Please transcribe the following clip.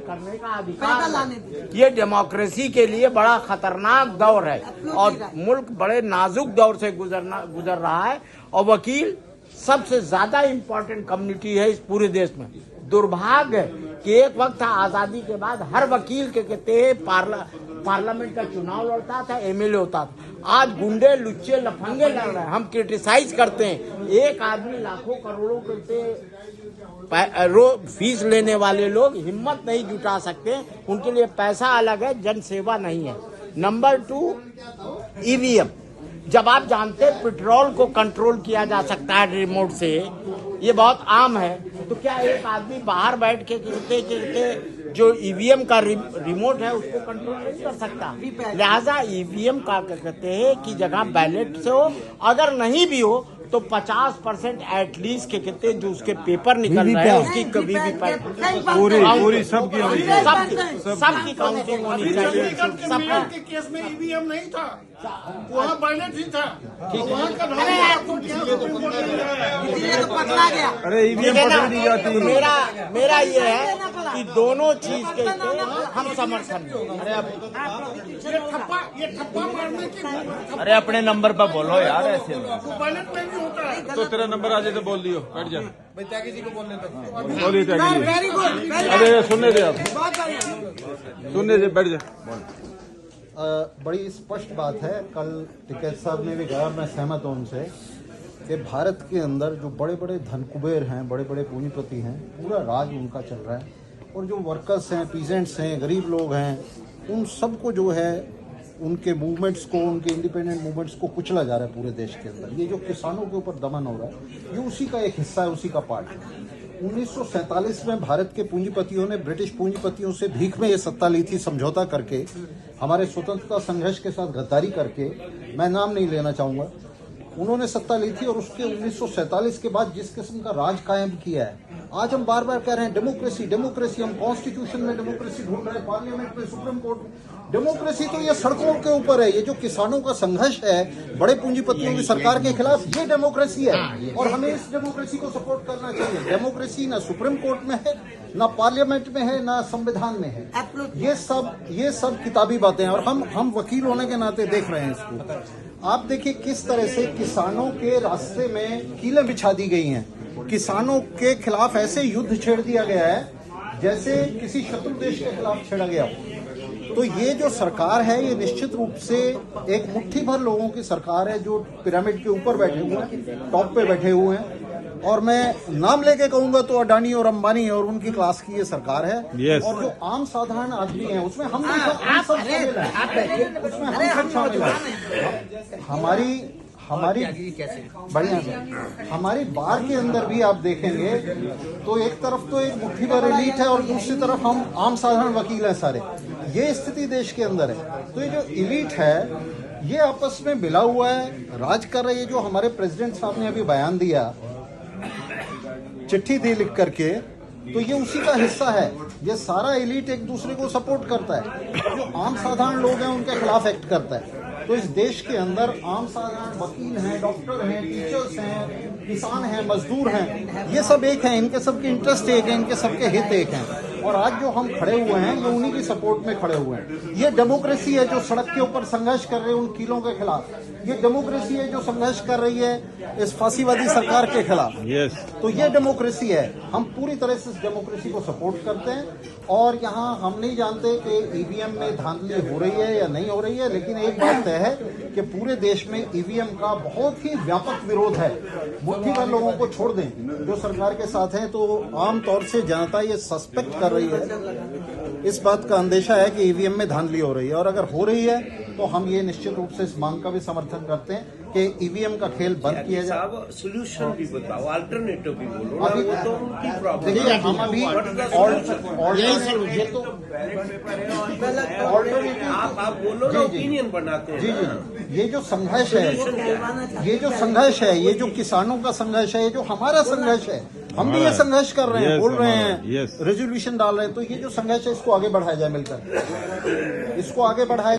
करने का अधिकार है। ये डेमोक्रेसी के लिए बड़ा खतरनाक दौर है और मुल्क बड़े नाजुक दौर से गुजर रहा है और वकील सबसे ज्यादा इम्पोर्टेंट कम्युनिटी है इस पूरे देश में। दुर्भाग्य है कि एक वक्त था आजादी के बाद हर वकील के कहते हैं पार्लियामेंट का चुनाव लड़ता था, एमएलए होता था। आज गुंडे लुच्चे लफंगे लड़ रहे हैं। हम क्रिटिसाइज करते हैं, एक आदमी लाखों करोड़ों के फीस लेने वाले लोग हिम्मत नहीं जुटा सकते, उनके लिए पैसा अलग है, जन सेवा नहीं है। Number 2, EVM. जब आप जानते हैं पेट्रोल को कंट्रोल किया जा सकता है रिमोट से, ये बहुत आम है, तो क्या एक आदमी बाहर बैठ के कहते जो ईवीएम का रिमोट है उसको कंट्रोल नहीं कर सकता? लिहाजा ईवीएम का कहते हैं कि जगह बैलेट से हो, अगर नहीं भी हो तो 50% एटलीस्ट के कहते जो उसके पेपर निकल रहे हैं उसकी कभी भी पूरी सबकी काउंटिंग होनी चाहिए। सबके केस में ईवीएम नहीं था, वहाँ बैलेट ही था। अरे ईवीएम पकड़ी नहीं जाती। मेरा ये है कि दोनों चीज के हम समर्थन। ये ठप्पा मारने की अरे अपने नंबर पर बोलो यार, ऐसे बैलेट में भी होता है। तो तेरा नंबर आ जाए तो बोल दियो, बैठ जा। त्यागी जी को बोलने दो, बोलिए त्यागी जी। अरे सुनने दे, आप सुनने दे, बैठ जा। बड़ी स्पष्ट बात है, कल टिकैत साहब ने भी कहा, मैं सहमत हूँ उनसे, कि भारत के अंदर जो बड़े बड़े धनकुबेर हैं, बड़े बड़े पूंजीपति हैं, पूरा राज उनका चल रहा है और जो वर्कर्स हैं, पीजेंट्स हैं, गरीब लोग हैं, उन सबको जो है उनके मूवमेंट्स को, उनके इंडिपेंडेंट मूवमेंट्स को कुचला जा रहा है पूरे देश के अंदर। ये जो किसानों के ऊपर दमन हो रहा है, ये उसी का एक हिस्सा है, उसी का पार्ट है। 1947 में भारत के पूंजीपतियों ने ब्रिटिश पूंजीपतियों से भीख में ये सत्ता ली थी, समझौता करके, हमारे स्वतंत्रता संघर्ष के साथ गद्दारी करके। मैं नाम नहीं लेना चाहूँगा, उन्होंने सत्ता ली थी और उसके 1947 के बाद जिस किस्म का राज कायम किया है, आज हम बार बार कह रहे हैं डेमोक्रेसी डेमोक्रेसी, हम कॉन्स्टिट्यूशन में डेमोक्रेसी ढूंढ रहे हैं, पार्लियामेंट में, सुप्रीम कोर्ट। डेमोक्रेसी तो ये सड़कों के ऊपर है। ये जो किसानों का संघर्ष है बड़े पूंजीपतियों की सरकार के खिलाफ, ये डेमोक्रेसी है और हमें इस डेमोक्रेसी को सपोर्ट करना चाहिए। डेमोक्रेसी ना सुप्रीम कोर्ट में है, ना पार्लियामेंट में है, ना संविधान में है। ये सब किताबी बातें हैं और हम वकील होने के नाते देख रहे हैं इसको। आप देखिए किस तरह से किसानों के रास्ते में कीलें बिछा दी गई हैं, किसानों के खिलाफ ऐसे युद्ध छेड़ दिया गया है जैसे किसी शत्रु देश के खिलाफ छेड़ा गया। तो ये जो सरकार है, ये निश्चित रूप से एक मुट्ठी भर लोगों की सरकार है जो पिरामिड के ऊपर बैठे हुए हैं, टॉप पे बैठे हुए हैं। और मैं नाम लेके कहूंगा तो अडानी और अंबानी और उनकी क्लास की ये सरकार है। और जो आम साधारण आदमी है उसमें हम सब शामिल हैं, उसमें हम सब शामिल हैं। हमारी बढ़िया से हमारी बार के अंदर भी आप देखेंगे तो एक तरफ तो एक मुट्ठी भर एलीट है और दूसरी तरफ हम आम साधारण वकील हैं सारे। ये स्थिति देश के अंदर है। तो ये जो एलीट है ये आपस में मिला हुआ है, राज कर रही है। जो हमारे प्रेसिडेंट साहब ने अभी बयान दिया, चिट्ठी दी लिख करके, तो ये उसी का हिस्सा है। ये सारा एलीट एक दूसरे को सपोर्ट करता है, जो आम साधारण लोग हैं उनके खिलाफ एक्ट करता है। तो इस देश के अंदर आम साधारण वकील हैं, डॉक्टर हैं, टीचर्स हैं, किसान हैं, मजदूर हैं, ये सब एक हैं, इनके सबके इंटरेस्ट एक है, इनके सबके हित एक हैं। और आज जो हम खड़े हुए हैं ये उन्हीं की सपोर्ट में खड़े हुए हैं। ये डेमोक्रेसी है जो सड़क के ऊपर संघर्ष कर रहे हैं उन कीलों के खिलाफ। ये डेमोक्रेसी है जो संघर्ष कर रही है इस फांसीवादी सरकार के खिलाफ। तो ये डेमोक्रेसी है। हम पूरी तरह से इस डेमोक्रेसी को सपोर्ट करते हैं और यहाँ हम नहीं जानते कि ईवीएम में धांधली हो रही है या नहीं हो रही है, लेकिन एक बात तय है कि पूरे देश में ईवीएम का बहुत ही व्यापक विरोध है। मुट्ठी भर लोगों को छोड़ दें जो सरकार के साथ हैं, तो आमतौर से जनता ये सस्पेक्ट कर रही है, इस बात का अंदेशा है कि ईवीएम में धांधली हो रही है। और अगर हो रही है तो हम ये निश्चित रूप से इस मांग का भी समर्थन करते हैं कि ईवीएम का खेल बंद किया जाए। सोल्यूशन भी बताओ, अल्टरनेटिव भी बोलो। अभी तो उनकी प्रॉब्लम देखिए हम अभी आप बोलो ना, ओपिनियन बनाते हैं। जी ये जो संघर्ष है, ये जो किसानों का संघर्ष है, ये जो हमारा संघर्ष है, हम भी ये संघर्ष कर रहे हैं, बोल रहे हैं, रेजोल्यूशन डाल रहे हैं। तो ये जो संघर्ष है इसको आगे बढ़ाया जाए, मिलकर इसको आगे बढ़ाया